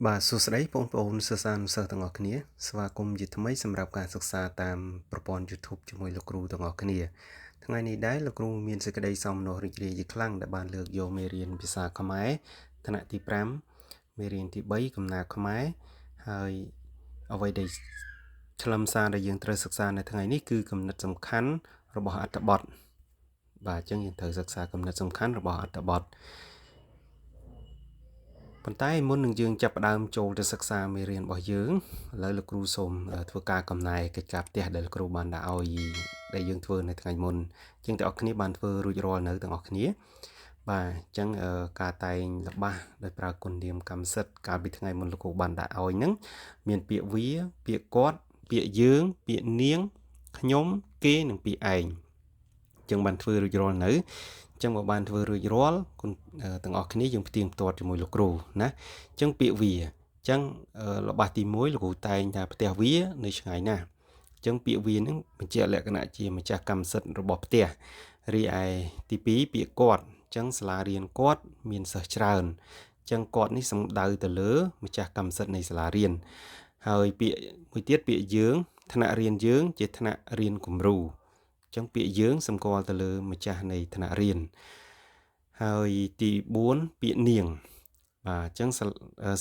បាទសួស្តីបងប្អូនសិស្សានុសិស្សទាំងអស់គ្នាស្វាគមន៍ជាថ្មីសម្រាប់ការសិក្សាតាមប្រព័ន្ធ YouTube ជាមួយលោកគ្រូទាំងអស់គ្នាថ្ងៃនេះដែរលោកគ្រូមានសេចក្តីសោមនស្សរីករាយជាខ្លាំងដែលបានលើកយកមេរៀនភាសាខ្មែរថ្នាក់ទី5មេរៀនទី3កំណាព្យខ្មែរហើយអ្វីដែលខ្លឹមសារដែលយើងត្រូវសិក្សានៅថ្ងៃនេះគឺគំនិតសំខាន់របស់អត្ថបទបាទអញ្ចឹងយើងត្រូវសិក្សាគំនិតសំខាន់របស់អត្ថបទប៉ុន្តែមុននឹងយើងចាប់ផ្ដើមចូលទៅសិក្សាមេរៀនរបស់យើងឥឡូវលោកគ្រូសូមធ្វើការកំណែកិច្ចការផ្ទះដែលលោកគ្រូបានដាក់ឲ្យដែលយើងធ្វើនៅថ្ងៃមុនជាងទាំងអស់គ្នាបានធ្វើរួចរាល់នៅទាំងអស់គ្នាបាទអញ្ចឹងការតែងរបស់ដោយប្រើគុណនាមកម្មសិទ្ធិកាលពីថ្ងៃមុនលោកគ្រូបានដាក់ឲ្យហ្នឹងមានពាក្យវាពាក្យគាត់ពាក្យយើងពាក្យនាងខ្ញុំគេនិងពាក្យឯងអញ្ចឹងបានធ្វើរួចរាល់នៅចឹងបើបានធ្វើរួចរាល់គុណទាំងអស់គ្នាយើងផ្ទៀងផ្ទាត់ជាមួយលោកគ្រូណាអញ្ចឹងពាក្យវាអញ្ចឹងរបស់ទី1លោកគ្រូតែងថាផ្ទះវានៅឆ្ងាយណាស់អញ្ចឹងពាក្យវានឹងបញ្ជាក់លក្ខណៈជាម្ចាស់កម្មសិទ្ធិរបស់ផ្ទះរីឯទី2ពាក្យគាត់អញ្ចឹងសាលារៀនគាត់មានសិស្សច្រើនអញ្ចឹងគាត់នេះសំដៅទៅលើម្ចាស់កម្មសិទ្ធិនៃសាលារៀនហើយពាក្យមួយទៀតពាក្យយើងថ្នាក់រៀនយើងជាថ្នាក់រៀនគំរូចឹងពាក្យយើងសម្គាល់ទៅលើម្ចាស់នៃថ្នាក់រៀនហើយទី4ពាក្យនាងបាទអញ្ចឹង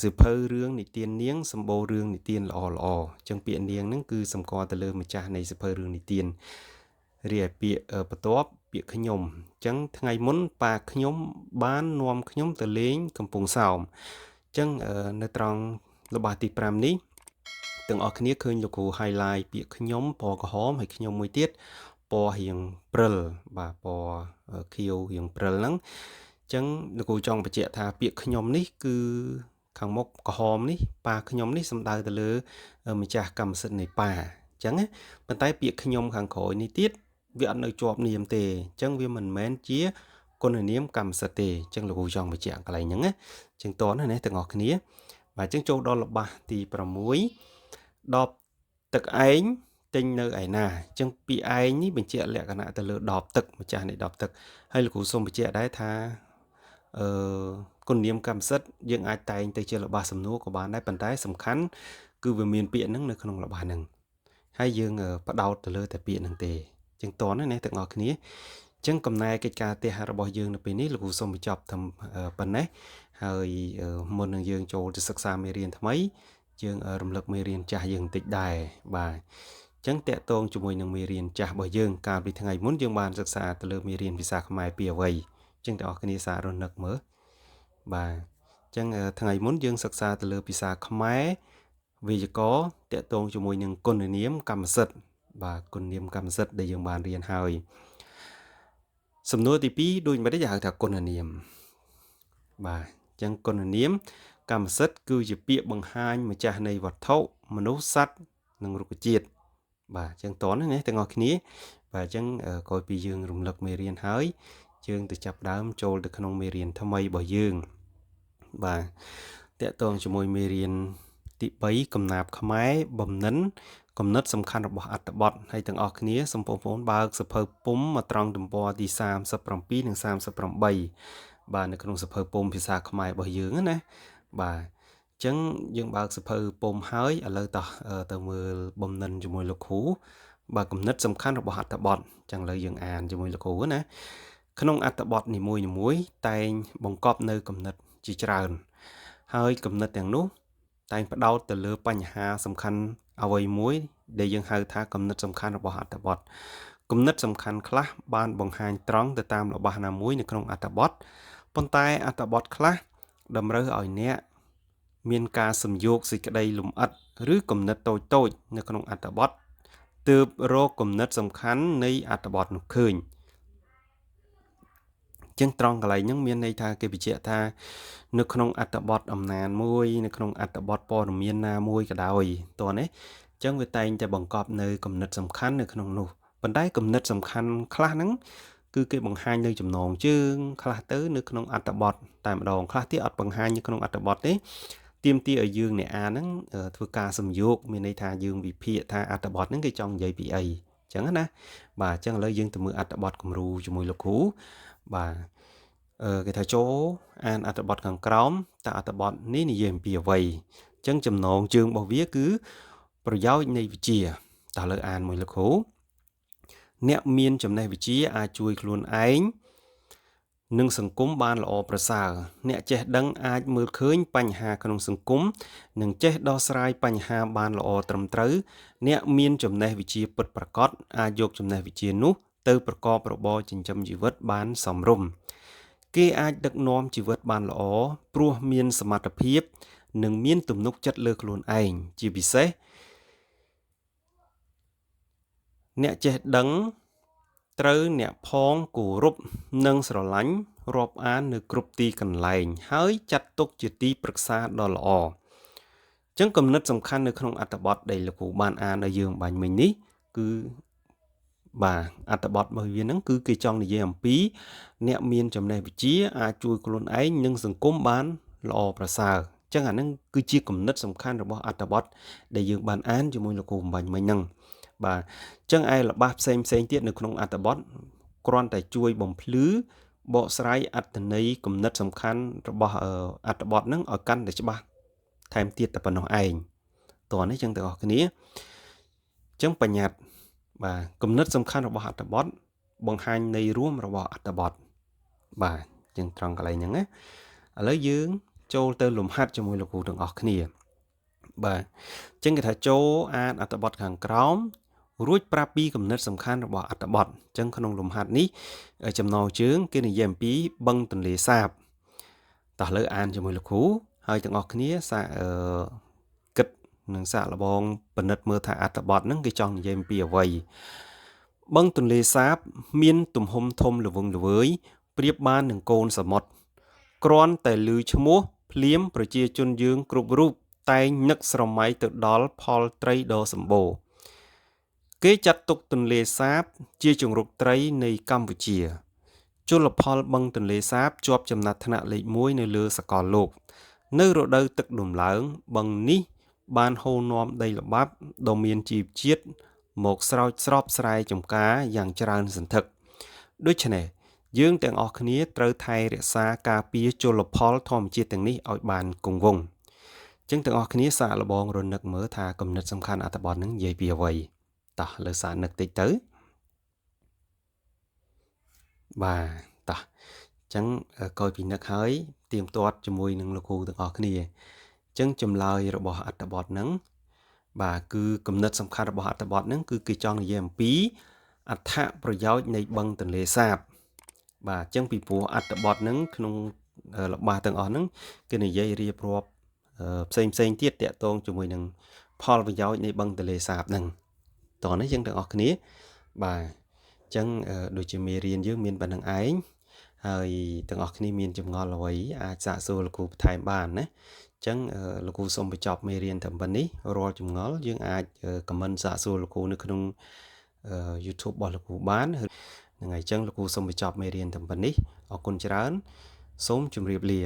សៀវភៅរឿងនិទាននាងសម្បូររឿងនិទានល្អល្អអញ្ចឹងពាក្យនាងហ្នឹងគឺសម្គាល់ទៅលើម្ចាស់នៃសៀវភៅរឿងនិទានរីឯពាក្យបន្ទាប់ពាក្យខ្ញុំអញ្ចឹងថ្ងៃមុនប៉ាខ្ញុំបាននាំខ្ញុំទៅលេងកំពង់សោមអញ្ចឹងនៅត្រង់របស់ទី5នេះទាំងអស់គ្នាឃើញលោកគ្រូ highlight ពាក្យខ្ញុំពណ៌ក្រហមហើយខ្ញុំមួយទៀតពណ៌រៀងព្រិលបាទពណ៌ខៀវរៀងព្រិលហ្នឹងអញ្ចឹងលោកគ្រូចង់បញ្ជាក់ថាពាក្យខ្ញុំនេះគឺខាងមុខក្រហមនេះប៉ាខ្ញុំនេះសំដៅទៅលើម្ចាស់កម្មសិទ្ធិនៃប៉ាអញ្ចឹងណាប៉ុន្តែពាក្យខ្ញុំខាងក្រោយនេះទៀតវាអត់នៅជាប់នាមទេអញ្ចឹងវាមិនមែនជាគុណនាមកម្មសិទ្ធិទេអញ្ចឹងលោកគ្រូចង់បញ្ជាក់កន្លែងហ្នឹងណាអញ្ចឹងតោះណាទាំងអស់គ្នាបាទអញ្ចឹងចូលដល់ល្បះទី6ដបទឹកឯងទិញនៅឯណាអញ្ចឹងពាក្យឯងនេះបញ្ជាក់លក្ខណៈទៅលើដបទឹកម្ចាស់នៃដបទឹកហើយលោកគ្រូសូមបញ្ជាក់ដែរថាគុណនាមកម្មសិទ្ធិយើងអាចតែងទៅជាល្បះសំណួរក៏បានដែរប៉ុន្តែសំខាន់គឺវាមានពាក្យហ្នឹងនៅក្នុងល្បះហ្នឹងហើយយើងបដោតទៅលើតែពាក្យហ្នឹងទេអញ្ចឹងតោះណាទាំងអស់គ្នាអញ្ចឹងកំណែកិច្ចការផ្ទះរបស់យើងនៅពេលនេះលោកគ្រូសូមបញ្ចប់ត្រឹមប៉ុណ្ណេះហើយមុននឹងយើងចូលទៅសិក្សាមេរៀនថ្មីយើងរំលឹកមេរៀនចាស់យើងបន្តិចដែរបាទអញ្ចឹងតកតងជាមួយនឹងមេរៀនចាស់របស់យើងកាលពីថ្ងៃមុនយើងបានសិក្សាទៅលើមេរៀនភាសាខ្មែរពីអ្វីអញ្ចឹងទាំងអស់គ្នាសាររនឹកមើលបាទអញ្ចឹងថ្ងៃមុនយើងសិក្សាទៅលើភាសាខ្មែរវេយ្យាករណ៍តកតងជាមួយនឹងគុណនាមកម្មសិទ្ធិបាទគុណនាមកម្មសិទ្ធិដែលយើងបានរៀនហើយសំណួរទី2ដូចមិនទេគេហៅថាគុណនាមបាទអញ្ចឹងគុណនាមកម្មសិទ្ធិគឺជាពាក្យបង្ហាញម្ចាស់នៃវត្ថុមនុស្សសត្វនិងរុក្ខជាតិបាទអញ្ចឹងតន់ណាទាំងអស់គ្នាបាទអញ្ចឹងក្រោយពីយើងរំលឹកមេរៀនហើយយើងទៅចាប់ដើមចូលទៅក្នុងមេរៀនថ្មីរបស់យើងបាទតកតងជាមួយមេរៀនទី3កំណាព្យខ្មែរបំណិនគំនិតសំខាន់របស់អត្ថបទហើយទាំងអស់គ្នាសូមបងប្អូនបើកសភៅពុម្ពមកត្រង់ទំព័រទី37និង38បាទនៅក្នុងសភៅពុម្ពភាសាខ្មែររបស់យើងណាបាទអញ្ចឹងយើងបើកសភៅពុម្ពហើយឥឡូវទៅមើលបំណិនជាមួយលោកគ្រូបាទគំនិតសំខាន់របស់អត្ថបទអញ្ចឹងឥឡូវយើងអានជាមួយលោកគ្រូណាក្នុងអត្ថបទនីមួយៗតែងបង្កប់នៅគំនិតជាច្រើនហើយគំនិតទាំងនោះតែងផ្ដោតទៅលើបញ្ហាសំខាន់អ្វីមួយដែលយើងហៅថាគំនិតសំខាន់របស់អត្ថបទគំនិតសំខាន់ខ្លះបានបង្ហាញត្រង់ទៅតាមល្បះណាមួយនៅក្នុងអត្ថបទប៉ុន្តែអត្ថបទខ្លះតម្រូវឲ្យអ្នកមានការសំយោគសេចក្តីលម្អិតឬគំនិតតូចៗនៅក្នុងអត្ថបទទើបរកគំនិតសំខាន់នៃអត្ថបទនោះឃើញចឹងត្រង់កន្លែងហ្នឹងមានន័យថាគេបញ្ជាក់ថានៅក្នុងអត្ថបទអំណានមួយនៅក្នុងអត្ថបទព័ត៌មានណាមួយក៏ដោយតោះណាចឹងវាតែងតែបង្កប់នៅគំនិតសំខាន់នៅក្នុងនោះប៉ុន្តែគំនិតសំខាន់ខ្លះហ្នឹងគឺគេបង្ហាញនៅចំណងជើងខ្លះទៅនៅក្នុងអត្ថបទតែម្ដងខ្លះទៀតអត់បង្ហាញនៅក្នុងអត្ថបទទេទាមទារឲ្យយើងអ្នកអានហ្នឹងធ្វើការសំយោគមានន័យថាយើងវិភាគថាអត្ថបទហ្នឹងគេចង់និយាយពីអីចឹងណាបាទអញ្ចឹងឥឡូវយើងទៅមើលអត្ថបទគំរូជាមួយលោកគ្រូបាទ គេថាចូលអានអត្ថបទខាងក្រោមតើអត្ថបទនេះនិយាយអំពីអ្វីអញ្ចឹងចំណងជើងរបស់វាគឺប្រយោជន៍នៃវិជ្ជាតើលើអានមួយលោកគ្រូអ្នកមានចំណេះវិជ្ជាអាចជួយខ្លួនឯងនិងសង្គមបានល្អប្រសើរអ្នកចេះដឹងអាចមើលឃើញបញ្ហាក្នុងសង្គមនិងចេះដោះស្រាយបញ្ហាបានល្អត្រឹមត្រូវអ្នកមានចំណេះវិជ្ជាពិតប្រាកដអាចយកចំណេះវិជ្ជានោះទៅប្រកបរបរចិញ្ចឹមជីវិតបានសមរម្យគេអាចដឹកនាំជីវិតបានល្អព្រោះមានសមត្ថភាពនិងមានទំនុកចិត្តលើខ្លួនឯងជាពិសេសអ្នកចេះដឹងត្រូវអ្នកផងគោរពនិងស្រឡាញ់រាប់អាននៅគ្រប់ទីកន្លែងហើយចាត់ទុកជាទីប្រឹក្សាដ៏ល្អអញ្ចឹងគំនិតសំខាន់នៅក្នុងអត្ថបទដែលលោកគ្រូបានអានឲ្យយើងបាញ់មិញនេះគឺបាទអត្ថបទរបស់វាហ្នឹងគឺគេចង់និយាយអំពីអ្នកមានចំណេះវិជ្ជាអាចជួយខ្លួនឯងនិងសង្គមបានល្អប្រសើរអញ្ចឹងអាហ្នឹងគឺជាគំនិតសំខាន់របស់អត្ថបទដែលយើងបានអានជាមួយលោកគ្រូបំបញ្ញមិញហ្នឹងបាទអញ្ចឹងឯល្បះផ្សេងទៀតនៅក្នុងអត្ថបទគ្រាន់តែជួយបំភ្លឺបកស្រាយអត្ថន័យគំនិតសំខាន់របស់អត្ថបទហ្នឹងឲ្យកាន់តែច្បាស់ថែមទៀតតែប៉ុណ្ណោះឯងតោះនេះចឹងទាំងអស់គ្នាអញ្ចឹងបញ្ញត្តិបាទគំនិតសំខាន់របស់អត្ថបទបង្ហាញន័យរួមរបស់អត្ថបទបាទចឹងត្រង់កន្លែងហ្នឹងណាឥឡូវយើងចូលទៅលំហាត់ជាមួយលោកគ្រូទាំងអស់គ្នាបាទអញ្ចឹងគេថាចូលអានអត្ថបទខាងក្រោមរួចប្រាប់ពីគំនិតសំខាន់របស់អត្ថបទអញ្ចឹងក្នុងលំហាត់នេះចំណងជើងគេនិយាយអំពីបឹងទន្លេសាបតោះលើអានជាមួយលោកគ្រូហើយទាំងអស់គ្នាគិតនិងសាកល្បងពិនិត្យមើលថាអត្ថបទហ្នឹងគេចង់និយាយអំពីអ្វីបឹងទន្លេសាបមានទំហំធំល្វឹងល្វើយប្រៀបបាននឹងកូនសមុទ្រគ្រាន់តែឮឈ្មោះភ្លាមប្រជាជនយើងគ្រប់រូបតែងនឹកស្រមៃទៅដល់ផលត្រីដ៏សម្បូរគេចាត់ទុកទន្លេសាបជាជង្រុកត្រីនៃកម្ពុជាជលផលបឹងទន្លេសាបជាប់ចំណាត់ថ្នាក់លេខ1នៅលើសកលលោកនៅរដូវទឹកដំឡើងបឹងនេះបានហូរនាំដីល្បាប់ដ៏មានជីវជាតិមកស្រោចស្រពស្រែចម្ការយ៉ាងច្រើនសន្ធឹកដូច្នេះយើងទាំងអស់គ្នាត្រូវថែរក្សាការពារជលផលធម្មជាតិទាំងនេះឲ្យបានគង់វង្សអញ្ចឹងទាំងអស់គ្នាសាកល្បងរនឹកមើលថាគំនិតសំខាន់អត្ថបទហ្នឹងនិយាយពីអ្វីតោះលើសាកនឹកតិចទៅបាទតោះអញ្ចឹងក្រោយពីនឹកហើយទៀងទាត់ជាមួយនឹងលោកគ្រូទាំងអស់គ្នាអញ្ចឹងចម្លើយរបស់អត្ថបទហ្នឹងបាទគឺគំនិតសំខាន់របស់អត្ថបទហ្នឹងគឺគេចង់និយាយអំពីអត្ថប្រយោជន៍នៃបឹងទន្លេសាបបាទអញ្ចឹងពីព្រោះអត្ថបទហ្នឹងក្នុងរបស់ទាំងអស់ហ្នឹងគេនិយាយរៀបរាប់ផ្សេងទៀតតាក់ទងជាមួយនឹងផលប្រយោជន៍នៃបឹងទន្លេសាបហ្នឹងតោះនេះយើងទាំងអស់គ្នាបាទអញ្ចឹងដូចជាមេរៀនយើងមានប៉ុណ្្នឹងឯងហើយទាំងអស់គ្នាមានចម្ងល់អ្វីអាចសាកសួរលោកគ្រូបន្ថែមបានណាអញ្ចឹងលោកគ្រូសូមបញ្ចប់មេរៀនតែប៉ុណ្្នេះរាល់ចម្ងល់យើងអាចខមមិនសាកសួរលោកគ្រូនៅក្នុងYouTube របស់លោកគ្រូបានហ្នឹងហើយអញ្ចឹងលោកគ្រូសូមបញ្ចប់មេរៀនតែប៉ុណ្្នេះអរគុណច្រើនសូមជម្រាបលា